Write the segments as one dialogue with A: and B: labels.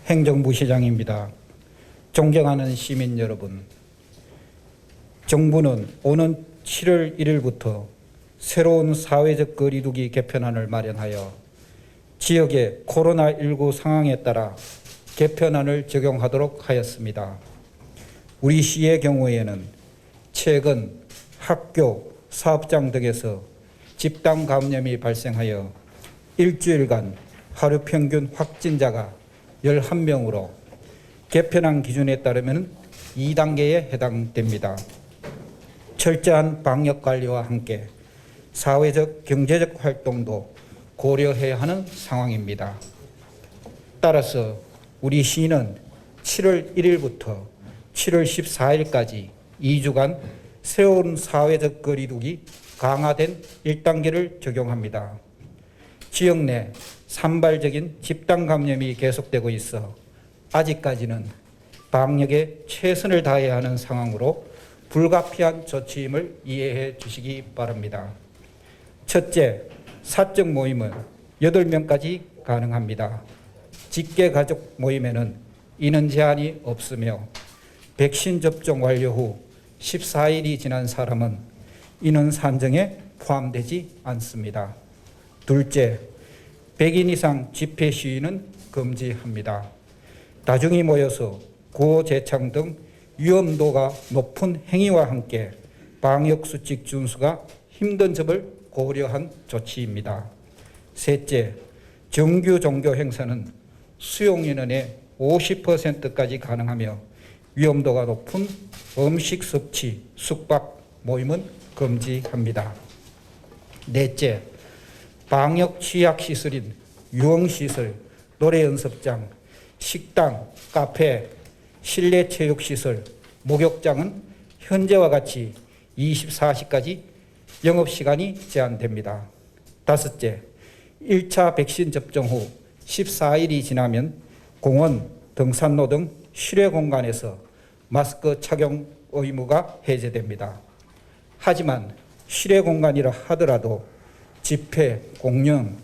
A: 행정부시장입니다. 존경하는 시민 여러분, 정부는 오는 7월 1일부터 새로운 사회적 거리두기 개편안을 마련하여 지역의 코로나19 상황에 따라 개편안을 적용하도록 하였습니다. 우리 시의 경우에는 최근 학교, 사업장 등에서 집단 감염이 발생하여 일주일간 하루 평균 확진자가 11명으로 개편안 기준에 따르면 2단계에 해당됩니다. 철저한 방역 관리와 함께 사회적, 경제적 활동도 고려해야 하는 상황입니다. 따라서 우리 시는 7월 1일부터 7월 14일까지 2주간 새로운 사회적 거리두기 강화된 1단계를 적용합니다. 지역 내 산발적인 집단 감염이 계속되고 있어 아직까지는 방역에 최선을 다해야 하는 상황으로 불가피한 조치임을 이해해 주시기 바랍니다. 첫째, 사적 모임은 8명까지 가능합니다. 직계 가족 모임에는 인원 제한이 없으며 백신 접종 완료 후 14일이 지난 사람은 인원 산정에 포함되지 않습니다. 둘째, 100인 이상 집회 시위는 금지합니다. 다중이 모여서 구호 제창 등 위험도가 높은 행위와 함께 방역수칙 준수가 힘든 점을 고려한 조치입니다. 셋째, 정규 종교 행사는 수용인원의 50%까지 가능하며 위험도가 높은 음식 섭취, 숙박, 모임은 금지합니다. 넷째, 방역 취약시설인 유흥시설, 노래연습장, 식당, 카페, 실내 체육시설, 목욕장은 현재와 같이 24시까지 영업시간이 제한됩니다. 다섯째, 1차 백신 접종 후 14일이 지나면 공원, 등산로 등 실외 공간에서 마스크 착용 의무가 해제됩니다. 하지만 실외 공간이라 하더라도 집회, 공연,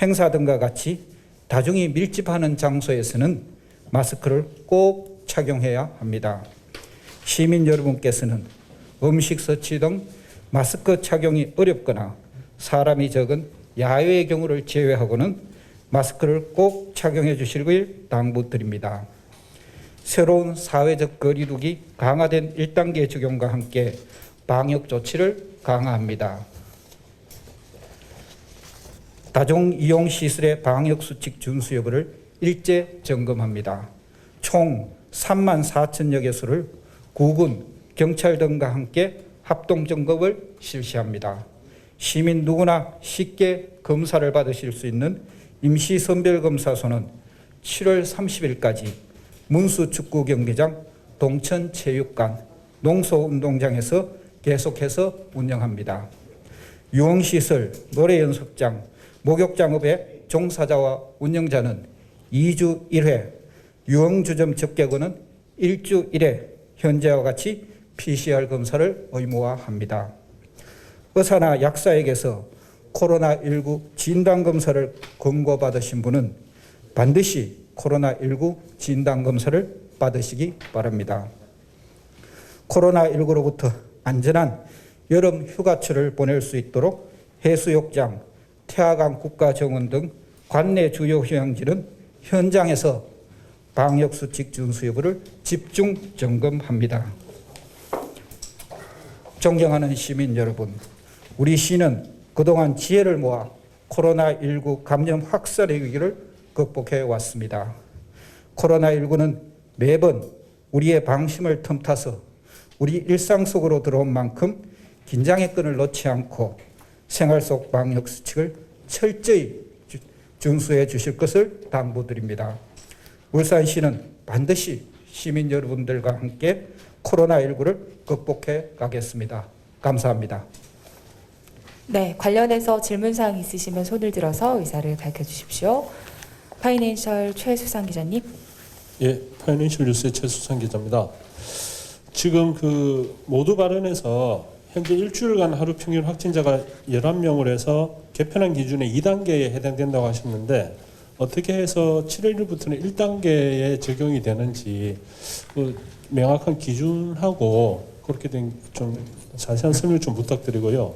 A: 행사 등과 같이 다중이 밀집하는 장소에서는 마스크를 꼭 착용해야 합니다. 시민 여러분께서는 음식 섭취 등 마스크 착용이 어렵거나 사람이 적은 야외의 경우를 제외하고는 마스크를 꼭 착용해 주시길 당부드립니다. 새로운 사회적 거리두기 강화된 1단계 적용과 함께 방역 조치를 강화합니다. 다중이용시설의 방역수칙 준수 여부를 일제 점검합니다. 총 3만 4천여 개소를 구군, 경찰 등과 함께 합동점검을 실시합니다. 시민 누구나 쉽게 검사를 받으실 수 있는 임시선별검사소는 7월 30일까지 문수축구경기장, 동천체육관, 농소운동장에서 계속해서 운영합니다. 유흥시설, 노래연습장, 목욕장업의 종사자와 운영자는 2주 1회, 유흥주점 접객은 1주 1회 현재와 같이 PCR 검사를 의무화합니다. 의사나 약사에게서 코로나19 진단검사를 권고받으신 분은 반드시 코로나19 진단검사를 받으시기 바랍니다. 코로나19로부터 안전한 여름 휴가철을 보낼 수 있도록 해수욕장, 태화강 국가정원 등 관내 주요 휴양지는 현장에서 방역수칙 준수 여부를 집중 점검합니다. 존경하는 시민 여러분, 우리 시는 그동안 지혜를 모아 코로나19 감염 확산의 위기를 극복해 왔습니다. 코로나19는 매번 우리의 방심을 틈타서 우리 일상 속으로 들어온 만큼 긴장의 끈을 놓지 않고 생활 속 방역 수칙을 철저히 준수해 주실 것을 당부드립니다. 울산시는 반드시 시민 여러분들과 함께 코로나19를 극복해 가겠습니다. 감사합니다.
B: 네, 관련해서 질문사항 있으시면 손을 들어서 의사를 밝혀주십시오. 파이낸셜 최수상 기자님.
C: 예, 파이낸셜 뉴스의 최수상 기자입니다. 지금 모두 발언에서 현재 일주일간 하루 평균 확진자가 11명으로 해서 개편안 기준의 2단계에 해당된다고 하셨는데 어떻게 해서 7월 1일부터는 1단계에 적용이 되는지 그 명확한 기준하고 그렇게 된 좀 자세한 설명 좀 부탁드리고요.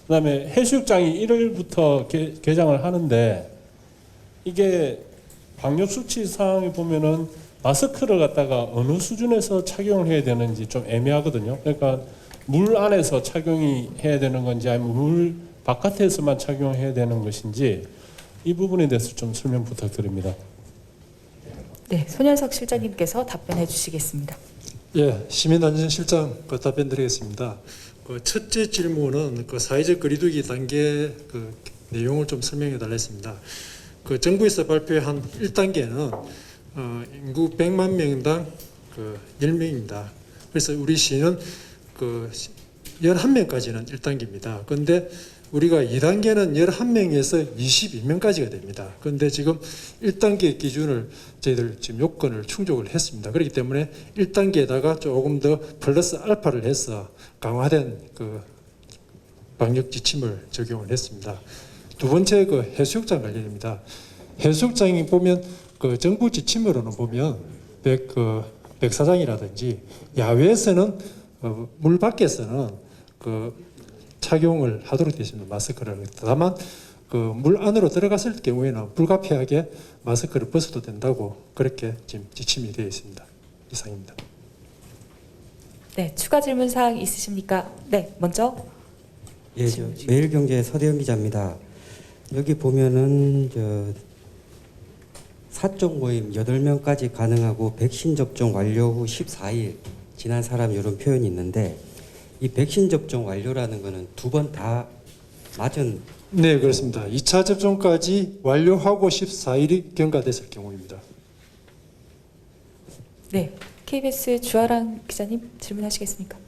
C: 그다음에 해수욕장이 1월부터 개장을 하는데 이게 방역 수치 사항에 보면은 마스크를 갖다가 어느 수준에서 착용을 해야 되는지 좀 애매하거든요. 그러니까 물 안에서 착용이 해야 되는 건지 아니면 물 바깥에서만 착용해야 되는 것인지 이 부분에 대해서 좀 설명 부탁드립니다.
B: 네, 손현석 실장님께서 답변해 주시겠습니다.
D: 예, 시민안전실장 답변드리겠습니다. 첫째 질문은 사회적 거리두기 단계 내용을 좀 설명해 달라 했습니다. 정부에서 발표한 1단계는 인구 100만 명당 10명입니다. 그래서 우리 시는 11명까지는 1단계입니다. 그런데 우리가 2단계는 11명에서 22명까지가 됩니다. 그런데 지금 1단계 기준을 저희들 지금 요건을 충족을 했습니다. 그렇기 때문에 1단계에다가 조금 더 플러스 알파를 해서 강화된 방역 지침을 적용을 했습니다. 두 번째 해수욕장 관련입니다. 해수욕장이 보면 정부 지침으로는 보면 백사장이라든지 야외에서는 물 밖에서는 착용을 하도록 되어 있습니다. 마스크를. 다만 물 안으로 들어갔을 경우에는 불가피하게 마스크를 벗어도 된다고 그렇게 지금 지침이 되어 있습니다. 이상입니다.
B: 네, 추가 질문 사항 있으십니까? 네, 먼저.
E: 예, 매일경제 서대영 기자입니다. 여기 보면은 사적 모임 8명까지 가능하고 백신 접종 완료 후 14일 지난 사람 이런 표현이 있는데 이 백신 접종 완료라는 거는 2번 다 맞은.
D: 네, 그렇습니다. 2차 접종까지 완료하고 14일이 경과됐을 경우입니다.
B: 네, KBS 주아랑 기자님 질문하시겠습니까?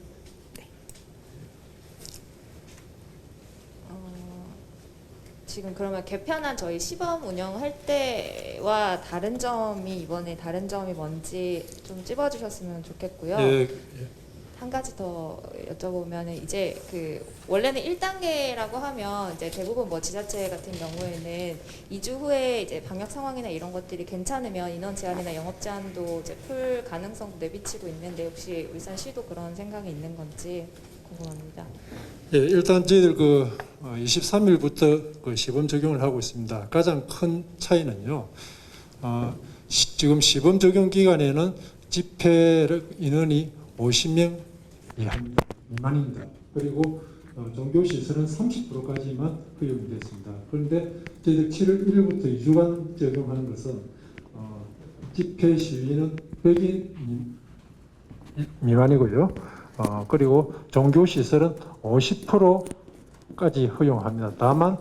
F: 지금 그러면 개편한 저희 시범 운영할 때와 다른 점이 이번에 다른 점이 뭔지 좀 찝어주셨으면 좋겠고요.
D: 예,
F: 한 가지 더 여쭤보면 이제 원래는 1단계라고 하면 이제 대부분 뭐 지자체 같은 경우에는 2주 후에 이제 방역 상황이나 이런 것들이 괜찮으면 인원 제한이나 영업 제한도 이제 풀 가능성도 내비치고 있는데 혹시 울산시도 그런 생각이 있는 건지 궁금합니다.
D: 예, 일단 저희들 23일부터 시범 적용을 하고 있습니다. 가장 큰 차이는요. 지금 시범 적용 기간에는 집회 인원이 50명 미만입니다. 그리고 종교 시설은 30%까지만 허용이 됐습니다. 그런데 저희들 7월 1일부터 2주간 적용하는 것은 집회 시위는 100인 미만이고요. 그리고 종교 시설은 50%까지 허용합니다. 다만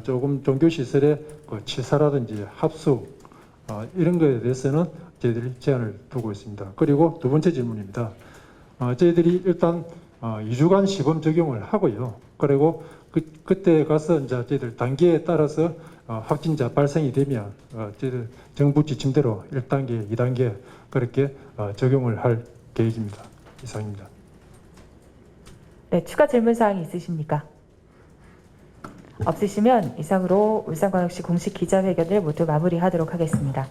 D: 조금 종교 시설의 치사라든지 합숙 이런 것에 대해서는 저희들이 제한을 두고 있습니다. 그리고 두 번째 질문입니다. 저희들이 일단 2주간 시범 적용을 하고요. 그리고 그때 가서 이제 저희들 단계에 따라서 확진자 발생이 되면 저희들 정부 지침대로 1단계, 2단계 그렇게 적용을 할 계획입니다. 이상입니다.
B: 네, 추가 질문 사항이 있으십니까? 없으시면 이상으로 울산광역시 공식 기자회견을 모두 마무리하도록 하겠습니다.